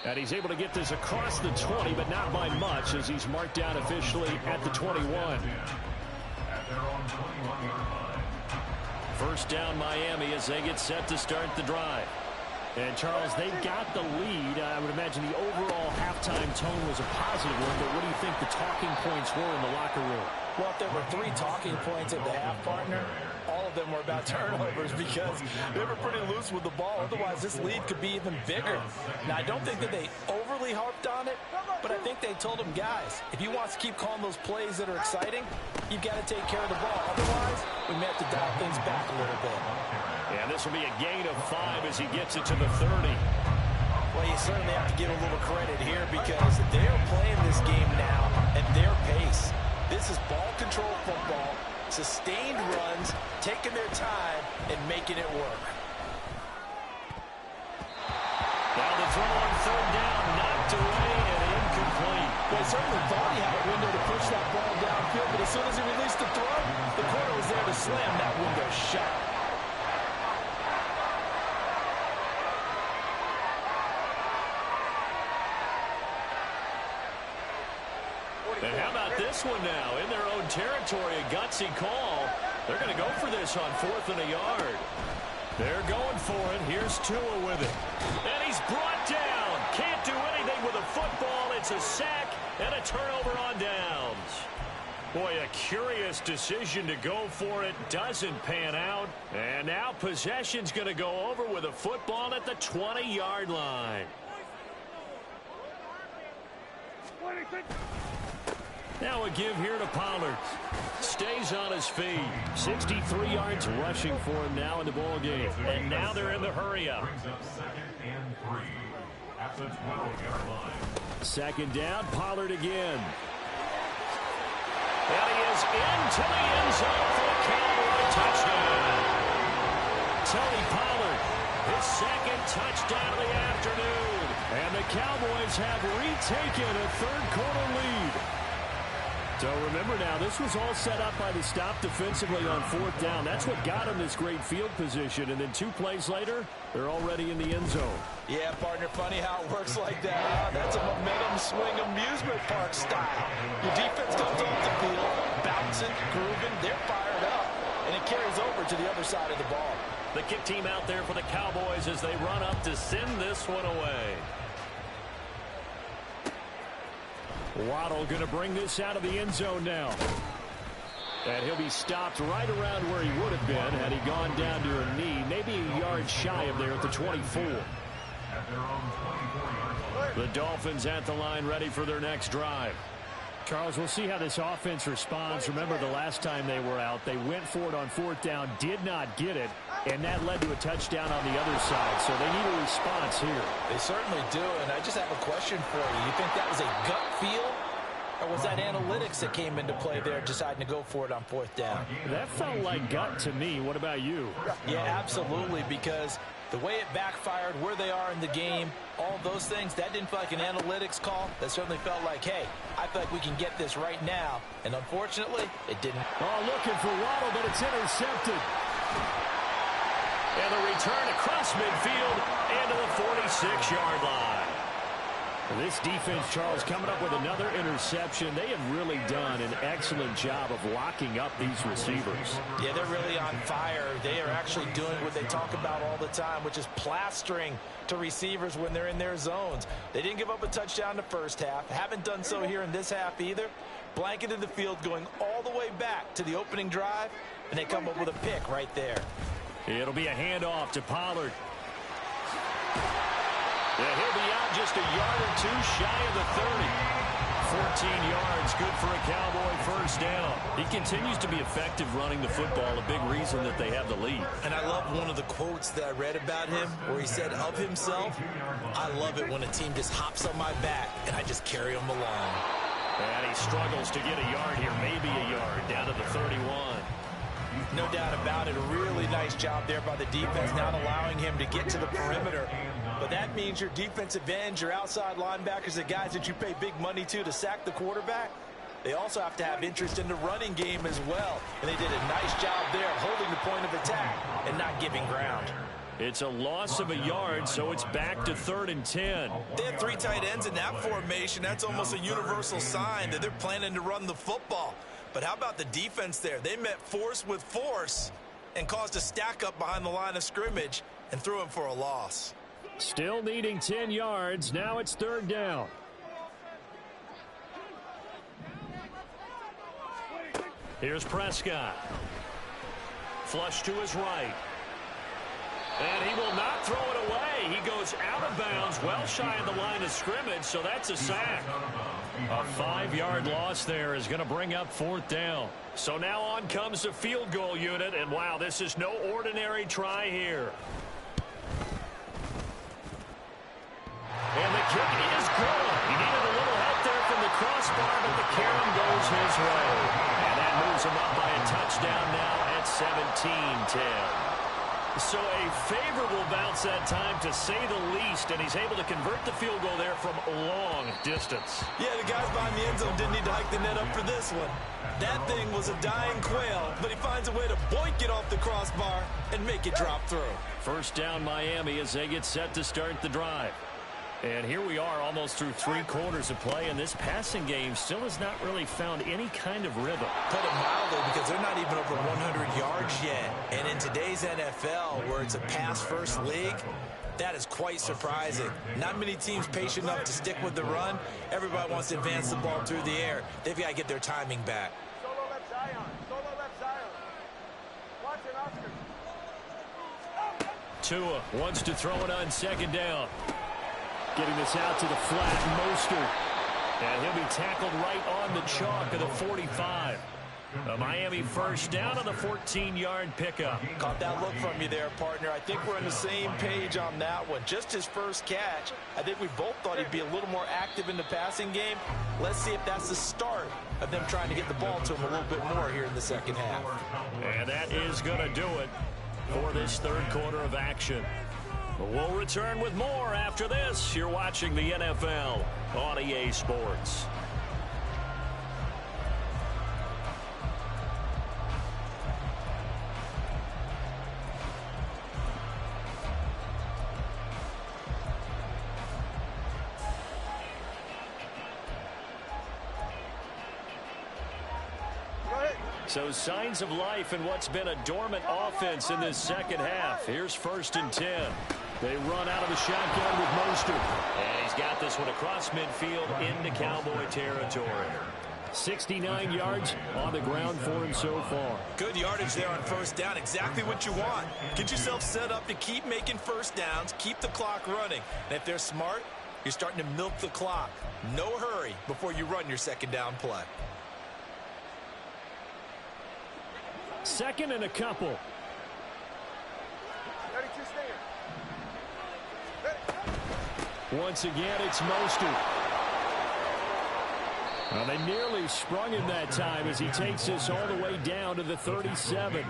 And he's able to get this across the 20, but not by much, as he's marked down officially at the 21. First down Miami as they get set to start the drive. And, Charles, they got the lead. I would imagine the overall halftime tone was a positive one, but what do you think the talking points were in the locker room? Well, if there were 3 talking points at the half, partner, all of them were about turnovers because they were pretty loose with the ball. Otherwise, this lead could be even bigger. Now, I don't think that they overly harped on it, but I think they told them, guys, if you want to keep calling those plays that are exciting, you've got to take care of the ball. Otherwise, we may have to dial things back a little bit. And this will be a gain of 5 as he gets it to the 30. Well, you certainly have to give a little credit here because they're playing this game now at their pace. This is ball control football, sustained runs, taking their time, and making it work. Now the throw on third down, knocked away and incomplete. Well, he certainly thought he had a window to push that ball downfield, but as soon as he released the throw, the corner was there to slam that window shut. And how about this one now? In their own territory, a gutsy call. They're going to go for this on 4th and a yard. They're going for it. Here's Tua with it. And he's brought down. Can't do anything with a football. It's a sack and a turnover on downs. Boy, a curious decision to go for it. Doesn't pan out. And now possession's going to go over with a football at the 20-yard line. Now a give here to Pollard. Stays on his feet. 63 yards rushing for him now in the ball game. And now they're in the hurry-up. Second down, Pollard again. And he is into the end zone for a Cowboy touchdown. Tony Pollard, his second touchdown of the afternoon. And the Cowboys have retaken a third-quarter lead. So remember now, this was all set up by the stop defensively on 4th down. That's what got them this great field position. And then 2 plays later, they're already in the end zone. Yeah, partner, funny how it works like that. That's a momentum swing amusement park style. Your defense comes off the field, bouncing, grooving, they're fired up, and it carries over to the other side of the ball. The kick team out there for the Cowboys as they run up to send this one away. Waddle going to bring this out of the end zone now. And he'll be stopped right around where he would have been had he gone down to a knee, maybe a yard shy of there at the 24. The Dolphins at the line ready for their next drive. Charles, we'll see how this offense responds. Remember the last time they were out, they went for it on 4th down, did not get it, and that led to a touchdown on the other side. So they need a response here. They certainly do, and I just have a question for you. You think that was a gut feel, or was that analytics that came into play there deciding to go for it on 4th down? That felt like gut to me. What about you? Yeah, absolutely, because the way it backfired, where they are in the game, all those things, that didn't feel like an analytics call. That certainly felt like, hey, I feel like we can get this right now. And unfortunately, it didn't. Oh, looking for Waddle, but it's intercepted. And the return across midfield and to the 46-yard line. This defense, Charles, coming up with another interception. They have really done an excellent job of locking up these receivers. Yeah, they're really on fire. They are actually doing what they talk about all the time, which is plastering to receivers when they're in their zones. They didn't give up a touchdown in the first half. Haven't done so here in this half either. Blanketed the field going all the way back to the opening drive, and they come up with a pick right there. It'll be a handoff to Pollard. Yeah, he'll be out just a yard or 2 shy of the 30. 14 yards, good for a Cowboy first down. He continues to be effective running the football, a big reason that they have the lead. And I love one of the quotes that I read about him where he said of himself, I love it when a team just hops on my back and I just carry them along. And he struggles to get a yard here, maybe a yard, down to the 31. No doubt about it. A really nice job there by the defense, not allowing him to get to the perimeter. But that means your defensive ends, your outside linebackers, the guys that you pay big money to sack the quarterback, they also have to have interest in the running game as well. And they did a nice job there holding the point of attack and not giving ground. It's a loss of a yard, so it's back to 3rd and 10. They have 3 tight ends in that formation. That's almost a universal sign that they're planning to run the football. But how about the defense there? They met force with force and caused a stack up behind the line of scrimmage and threw him for a loss. Still needing 10 yards. Now it's 3rd down. Here's Prescott. Flush to his right. And he will not throw it away. He goes out of bounds, well shy of the line of scrimmage, so that's a sack. A 5-yard loss there is going to bring up 4th down. So now on comes the field goal unit, and wow, this is no ordinary try here. And the kick is good. He needed a little help there from the crossbar, but the carom goes his way. And that moves him up by a touchdown now at 17-10. So a favorable bounce that time, to say the least, and he's able to convert the field goal there from a long distance. Yeah, the guys behind the end zone didn't need to hike the net up for this one. That thing was a dying quail, but he finds a way to boink it off the crossbar and make it drop through. 1st down Miami as they get set to start the drive. And here we are almost through 3 quarters of play, and this passing game still has not really found any kind of rhythm. Put it mildly, because they're not even over 100 yards yet. And in today's NFL, where it's a pass-first league, that is quite surprising. Not many teams patient enough to stick with the run. Everybody wants to advance the ball through the air. They've got to get their timing back. Solo left Zion. Solo left Zion. Watch it, Oscar. Tua wants to throw it on 2nd down. Getting this out to the flat, Mostert. And he'll be tackled right on the chalk of the 45. A Miami 1st down on the 14-yard pickup. Caught that look from you there, partner. I think we're on the same page on that one. Just his first catch. I think we both thought he'd be a little more active in the passing game. Let's see if that's the start of them trying to get the ball to him a little bit more here in the 2nd half. And that is going to do it for this 3rd quarter of action. We'll return with more after this. You're watching the NFL on EA Sports. So signs of life in what's been a dormant offense in this 2nd half. Here's 1st and 10. They run out of the shotgun with Mostert. And he's got this one across midfield into Cowboy territory. 69 yards on the ground for him so far. Good yardage there on 1st down. Exactly what you want. Get yourself set up to keep making 1st downs, keep the clock running. And if they're smart, you're starting to milk the clock. No hurry before you run your 2nd down play. 2nd and a couple. 32 stinger. Once again, it's Mostert. Well, they nearly sprung him that time as he takes this all the way down to the 37.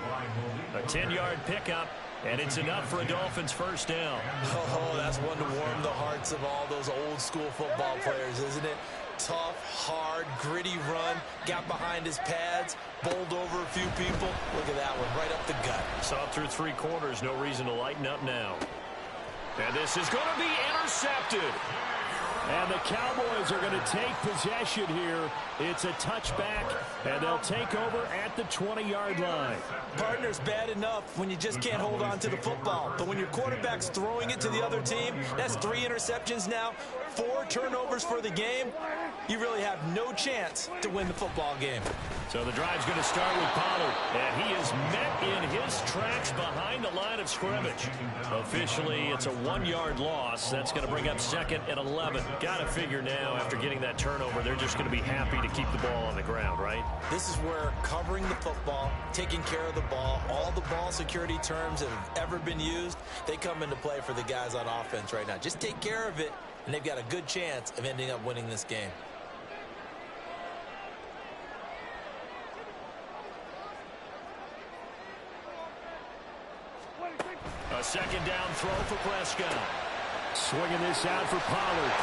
A 10-yard pickup, and it's enough for a Dolphins 1st down. Oh, that's one to warm the hearts of all those old-school football players, isn't it? Tough, hard, gritty run, got behind his pads, bowled over a few people. Look at that one, right up the gut. Saw it through 3 quarters, no reason to lighten up now. And this is going to be intercepted. And the Cowboys are going to take possession here. It's a touchback, and they'll take over at the 20-yard line. Partner's bad enough when you just can't hold on to the football. But when your quarterback's throwing it to the other team, that's 3 interceptions now, 4 turnovers for the game. You really have no chance to win the football game. So the drive's going to start with Pollard, and he is met in his tracks behind the line of scrimmage. Officially, it's a 1-yard loss. That's going to bring up 2nd and 11. Got to figure now, after getting that turnover, they're just going to be happy to keep the ball on the ground, right? This is where covering the football, taking care of the ball, all the ball security terms that have ever been used, they come into play for the guys on offense right now. Just take care of it, and they've got a good chance of ending up winning this game. A 2nd down throw for Prescott. Swinging this out for Pollard.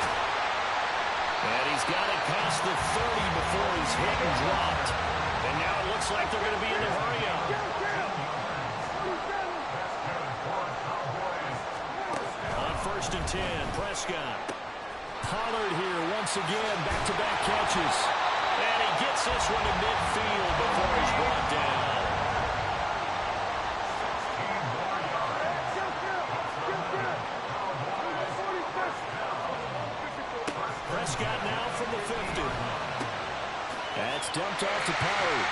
And he's got it past the 30 before he's hit and dropped. And now it looks like they're going to be in the hurry-up. first and 10. Prescott. Pollard here once again. Back-to-back catches. And he gets this one to midfield before he's brought down. Prescott now from the 50. That's dumped off to Pollard.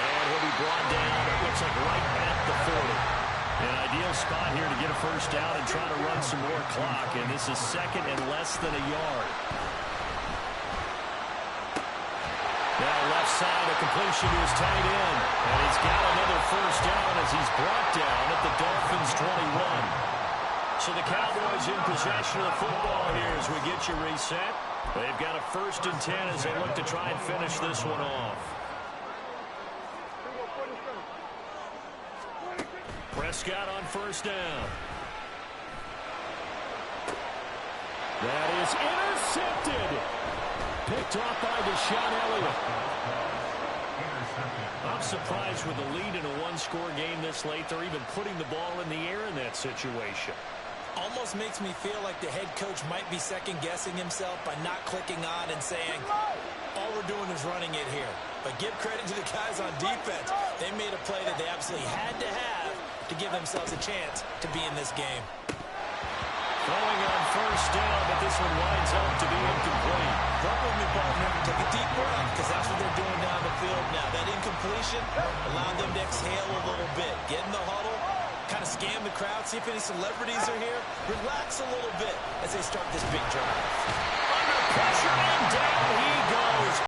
And he'll be brought down, it looks like right at the 40. An ideal spot here to get a first down and try to run some more clock. And this is second and less than a yard. Now left side, a completion to his tight end. And he's got another first down as he's brought down at the Dolphins' 21. So the Cowboys in possession of the football here as we get you reset. They've got a first and 10 as they look to try and finish this one off. Prescott on first down. That is intercepted. Picked off by Deshaun Elliott. I'm surprised with the lead in a one-score game this late. They're even putting the ball in the air in that situation. Almost makes me feel like the head coach might be second-guessing himself by not clicking on and saying, all we're doing is running it here. But give credit to the guys on defense. They made a play that they absolutely had to have to give themselves a chance to be in this game. Throwing on first down, but this one winds up to be incomplete. Work with me, partner. Take a deep breath, because that's what they're doing down the field now. That incompletion allowed them to exhale a little bit. Get in the huddle, kind of scan the crowd, see if any celebrities are here. Relax a little bit as they start this big drive. Under pressure and down he goes.